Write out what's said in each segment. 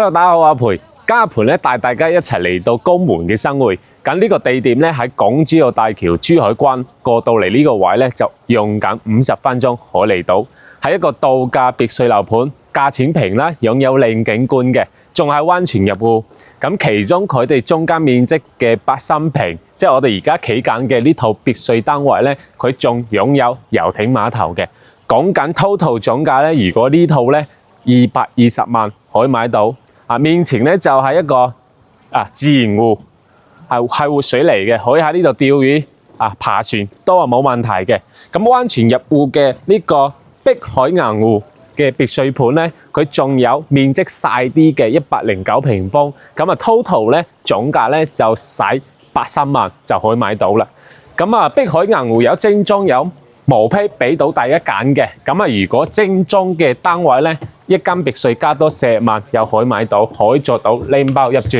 Hello， 大家好，阿培。今日阿培咧帶大家一齊嚟到江門嘅生匯。咁呢個地點咧喺港珠澳大橋珠海關過到嚟呢個位咧，就用緊50分鐘可嚟到。係一個度假別墅樓盤，價錢平啦，擁有靚景觀嘅，仲係灣泉入戶。咁其中佢哋中間面積嘅83平，即係我哋而家企緊嘅呢套別墅單位咧，佢仲擁有遊艇碼頭嘅。講緊 total 總價咧，如果呢套咧220萬可以買到。面前咧就係一個自然湖，係活水嚟嘅，可以喺呢度釣魚爬船都係冇問題嘅。咁灣泉入戶嘅呢個碧海洋湖嘅別墅盤咧，佢仲有面積細啲嘅109平方，咁total 咧總價咧就使83萬就可以買到啦。咁碧海洋湖有精裝有毛坯俾到大家揀嘅。咁如果精裝嘅單位咧，一間別墅加多40萬又可以買到，可以做到拎包入住。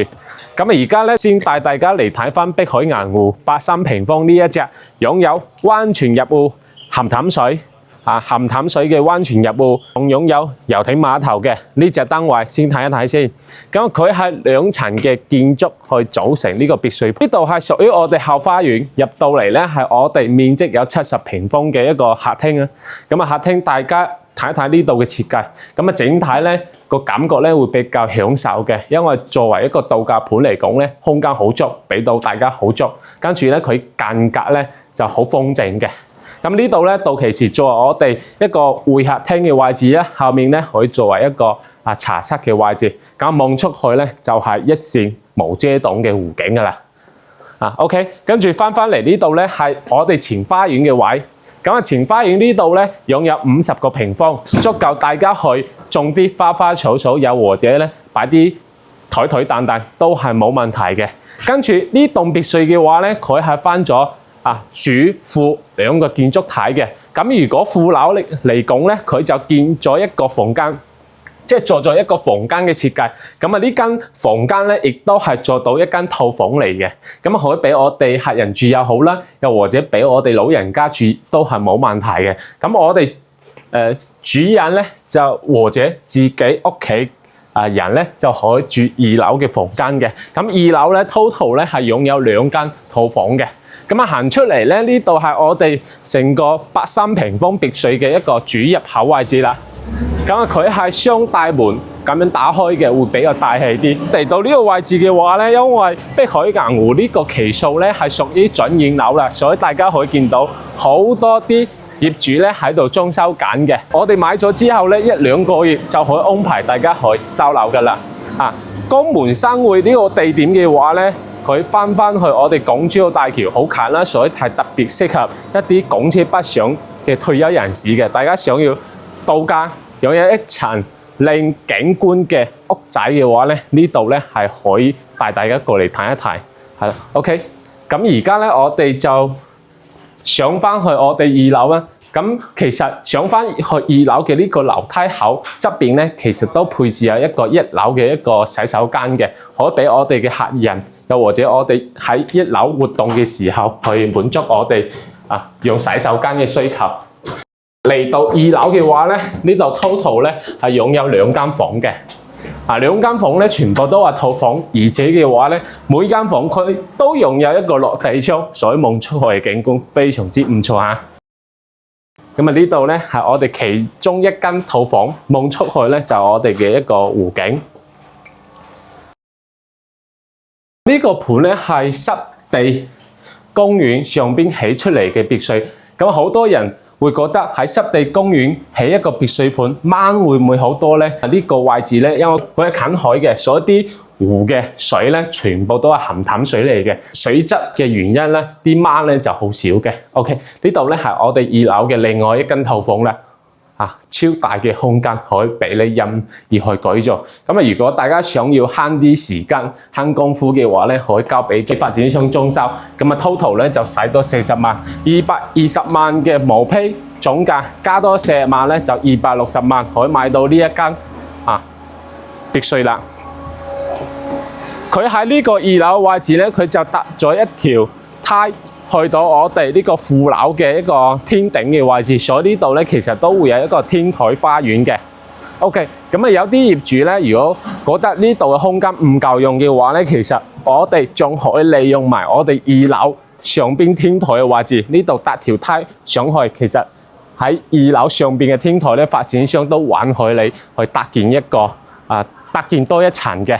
咁而家咧先帶大家嚟睇翻碧海洋湖83平方呢一隻，擁有灣泉入戶鹹淡水鹹淡水嘅灣泉入戶，仲擁有遊艇碼頭嘅呢隻單位，先睇一睇先。咁佢係2層嘅建築去組成呢個別墅，呢度係屬於我哋後花園，入到嚟咧係我哋面積有70平方嘅一個客廳啊。咁客廳大家睇一睇呢度嘅設計，咁整體咧個感覺咧會比較享受嘅，因為作為一個度假盤嚟講咧，空間好足，俾到大家好足。跟住咧佢間隔咧就好豐正嘅。咁呢度咧到期時作為我哋一個會客廳嘅位置咧，後面咧可以作為一個茶室嘅位置。咁望出去咧就係一線無遮擋嘅湖景噶啦。OK， 跟住翻嚟呢度咧係我哋前花園嘅位。咁前花園呢度咧擁有50個平方，足夠大家去種啲花花草草，又或者咧擺啲台凳凳都係冇問題嘅。跟住呢棟別墅嘅話咧，佢係分咗主副2個建築體嘅。咁如果副樓嚟講咧，佢就建咗一個房間，即係做咗一個房間嘅設計。咁呢間房間咧，亦都係做到一間套房嚟嘅。咁可以俾我哋客人住又好啦，又或者俾我哋老人家住都係冇問題嘅。咁我哋主人咧就或者自己屋企人咧就可以住2樓嘅房間嘅。咁2樓咧 total 咧係擁有2間套房嘅。咁行出嚟咧，呢度係我哋成個83平方別墅嘅一個主入口位置啦。咁佢係雙大門咁樣打開嘅，會比較大氣啲。嚟到呢個位置嘅話咧，因為碧海洋湖呢個期數咧係屬於準現樓啦，所以大家可以見到好多啲業主咧喺度裝修緊嘅。我哋買咗之後咧，1-2個月就可以安排大家可以收樓噶啦。江門生匯呢個地點嘅話咧，佢翻去我哋港珠澳大橋好近啦，所以係特別適合一啲港車北上嘅退休人士嘅。大家想要度假，擁有一層靚景觀嘅屋仔嘅話咧，呢度咧係可以帶大家過嚟睇一睇，係啦。OK， 咁而家咧我哋就上翻去我哋2樓啦。咁其實上翻去2樓嘅呢個樓梯口側邊咧，其實都配置有一個1樓嘅一個洗手間嘅，可以俾我哋嘅客人，又或者我哋喺1樓活動嘅時候，去滿足我哋用洗手間嘅需求。嚟到2樓嘅話咧，呢度 total 咧係擁有2間房嘅。2間房咧全部都係套房，而且嘅話咧，每間房佢都擁有一個落地窗，所以望出去嘅景觀非常之唔錯啊！咁呢度咧係我哋其中一間套房，望出去咧就係我哋嘅一個湖景。呢個盤咧係濕地公園上邊起出嚟嘅別墅，咁好多人會覺得喺濕地公園起一個別墅盤掹會唔會好多咧？呢個位置咧，因為佢係近海嘅，所以啲湖嘅水咧全部都係鹹淡水嚟嘅。水質嘅原因咧，啲掹咧就好少嘅。OK， 呢度咧係我哋2樓嘅另外一間套房啦。超大嘅空間可以俾你任意去改造。咁如果大家想要慳啲時間、慳功夫嘅話咧，可以交俾發展商裝修。咁total咧就使多40萬，220萬嘅毛坯總價加多40萬咧，就260萬可以買到呢一間別墅啦。佢喺呢個2樓位置咧，佢就搭咗一條梯去到我哋呢個副樓嘅一個天頂嘅位置，所以呢度咧其實都會有一個天台花園嘅。OK， 咁有啲業主咧，如果覺得呢度嘅空間唔夠用嘅話咧，其實我哋仲可以利用埋我哋2樓上邊天台嘅位置，呢度搭條梯上去。其實喺2樓上邊嘅天台咧，發展商都允許你去搭建一個搭建多一層嘅。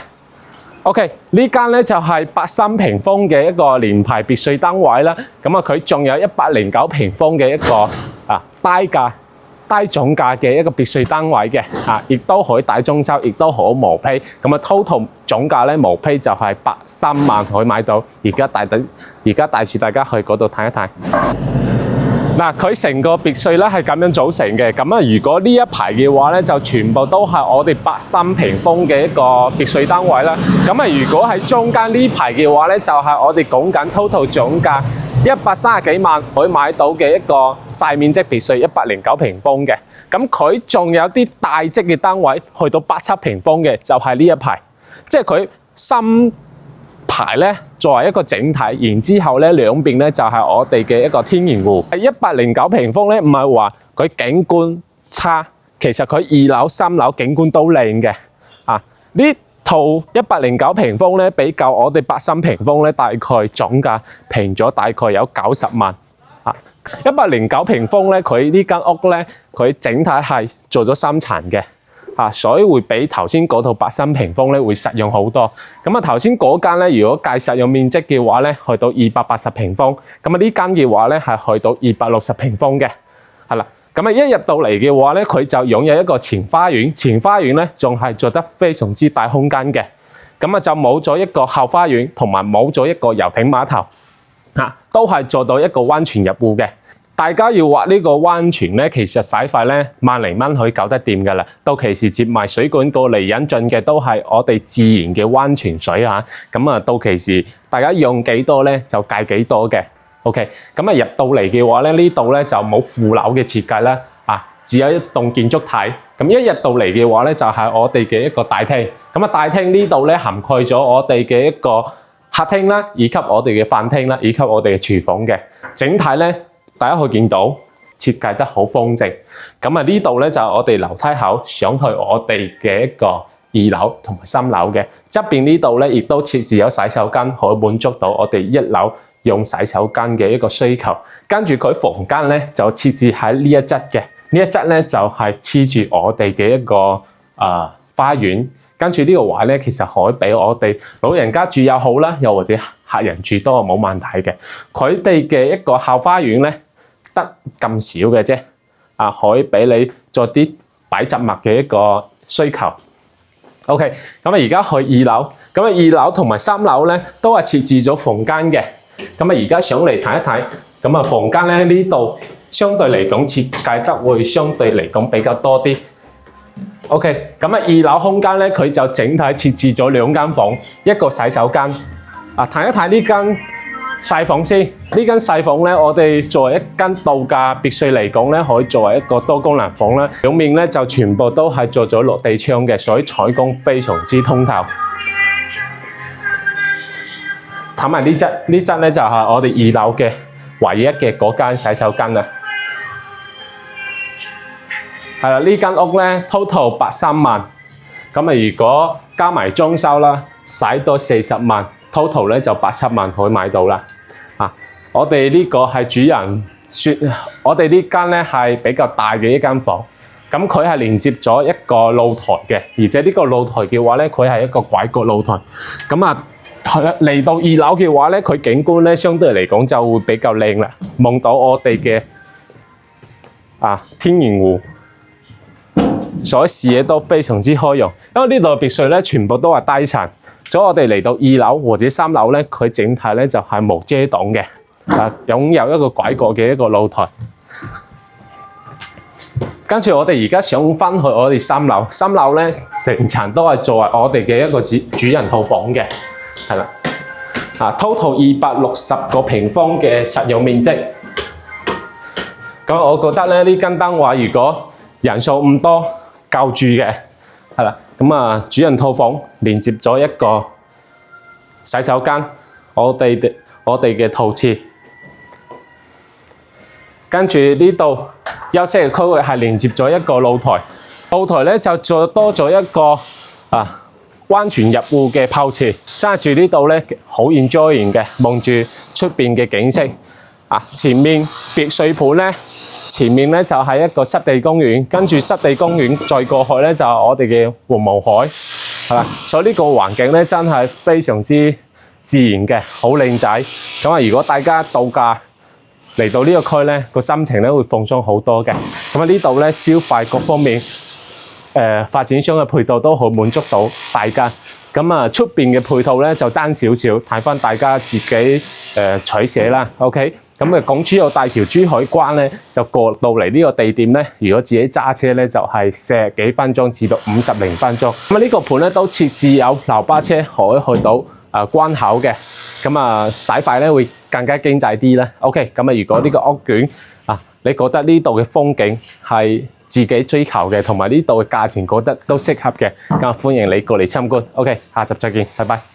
OK， 呢間咧就係83平方嘅一個聯排別墅單位啦。咁佢仲有109平方嘅一個低總價嘅一個別墅單位嘅，亦都可以大裝修，亦都可以毛坯。咁total 總價咧毛坯就係83萬可以買到。而家帶住大家去嗰度睇一睇。嗱，佢成個別墅咧係咁樣組成嘅。咁如果呢一排嘅話咧，就全部都係我哋83平方嘅一個別墅單位啦。咁如果喺中間呢排嘅話咧，就係我哋講緊 total 總價130幾萬可以買到嘅一個細面積別墅109平方嘅。咁佢仲有啲大積嘅單位去到87平方嘅，就係呢一排，即係佢深排咧作為一個整體，然之後咧兩邊咧就係我哋嘅一個天然湖。109平方咧，唔係話佢景觀差，其實佢2樓、3樓景觀都靚嘅。呢套109平方咧，比較我哋83平方咧，大概總價平咗大概有90萬。109平方咧，佢呢間屋咧，佢整體係做咗3層嘅。所以會比頭先嗰套83平方咧會實用好多。咁頭先嗰間咧，如果計實用面積嘅話咧，去到280平方。咁呢間嘅話咧係去到260平方嘅，係啦。咁一入到嚟嘅話咧，佢就擁有一個前花園，前花園咧仲係做得非常之大空間嘅。咁就冇咗一個後花園，同埋冇咗一個遊艇碼頭，都係做到一個溫泉入戶嘅。大家要畫呢個溫泉咧，其實使費咧萬零蚊可以搞得掂㗎啦。到期時接埋水管過嚟引進嘅都係我哋自然嘅溫泉水嚇。咁到期時大家用幾多咧就計幾多嘅。OK， 咁入到嚟嘅話咧，呢度咧就冇副樓嘅設計啦，只有一棟建築體。咁一入到嚟嘅話咧，就係我哋嘅一個大廳。咁大廳呢度咧涵蓋咗我哋嘅一個客廳啦，以及我哋嘅飯廳啦，以及我哋嘅廚房嘅。整體咧，大家可以見到設計得好方正。咁呢度咧就係我哋樓梯口上去我哋嘅一個2樓同埋3樓嘅側邊呢度咧，亦都設置有洗手間，可以滿足到我哋1樓用洗手間嘅一個需求。跟住佢房間咧就設置喺呢一側嘅，呢一側咧就係黐住我哋嘅一個花園。跟住呢個位咧，其實可以俾我哋老人家住又好啦，又或者客人住都係冇問題嘅。佢哋嘅一個後花園咧得咁少嘅啫，可以俾你做啲擺雜物嘅一個需求。OK， 咁而家去2樓，咁2樓同埋3樓咧都係設置咗房間嘅。咁而家上嚟睇一睇，咁房間咧呢度相對嚟講設計得會相對嚟講比較多啲。OK， 咁2樓空間咧，佢就整體設置咗2間房，一個洗手間。睇一睇呢間細房先。呢間細房咧，我哋作為一間度假別墅嚟講咧，可以作為一個多功能房啦。兩面咧就全部都係做咗落地窗嘅，所以採光非常之通透。睇埋呢側，呢側咧就係我哋2樓嘅唯一嘅嗰間洗手間啦。係啦，呢間屋咧 total 83萬，咁如果加埋裝修啦，使多40萬 ，total 咧就87萬可以買到啦。我哋呢個係主人説，我哋呢間咧係比較大嘅一間房，咁佢係連接咗一個露台嘅，而且呢個露台嘅話咧，佢係一個拐角露台。咁嚟到2樓嘅話咧，佢景觀咧相對嚟講就會比較靚啦，望到我哋嘅天然湖。所以視野都非常之開揚，因為呢度別墅咧全部都係低層，所以我哋嚟到2樓或者3樓咧，佢整體咧就係無遮擋嘅，擁有一個拐角嘅一個露台。跟住我哋而家想翻去我哋3樓，3樓咧成層都係作為我哋嘅一個主人套房嘅，係啦，total 260個平方嘅實用面積。咁我覺得咧呢間單位如果人數唔多，夠住嘅，係啦，咁主人套房連接咗一個洗手間，我哋嘅套廁，跟住呢度休息嘅區域係連接咗一個露台。後台咧就再多咗一個安全入戶嘅泡池，揸住呢度咧好 enjoying 嘅，望住出邊嘅景色。前面別墅盤咧，前面咧就係一個濕地公園，跟住濕地公園再過去咧就係我哋嘅黃毛海，係嘛？所以呢個環境咧真係非常之自然嘅，好靚仔。咁如果大家度假嚟到呢個區咧，個心情咧會放鬆好多嘅。咁呢度咧消費各方面，發展商嘅配套都好滿足到大家。咁出邊嘅配套咧就爭少少，睇翻大家自己取捨啦。OK， 咁港珠澳大橋珠海關咧就過到嚟呢個地點咧，如果自己揸車咧就係40幾分鐘至到50零分鐘。咁呢個盤咧都設置有樓巴車可以去到關口嘅，咁使費咧會更加經濟啲啦。OK， 咁如果呢個屋苑你覺得呢度嘅風景係自己追求嘅，同埋呢度嘅價錢覺得都適合嘅，咁歡迎你過嚟參觀。OK， 下集再見，拜拜。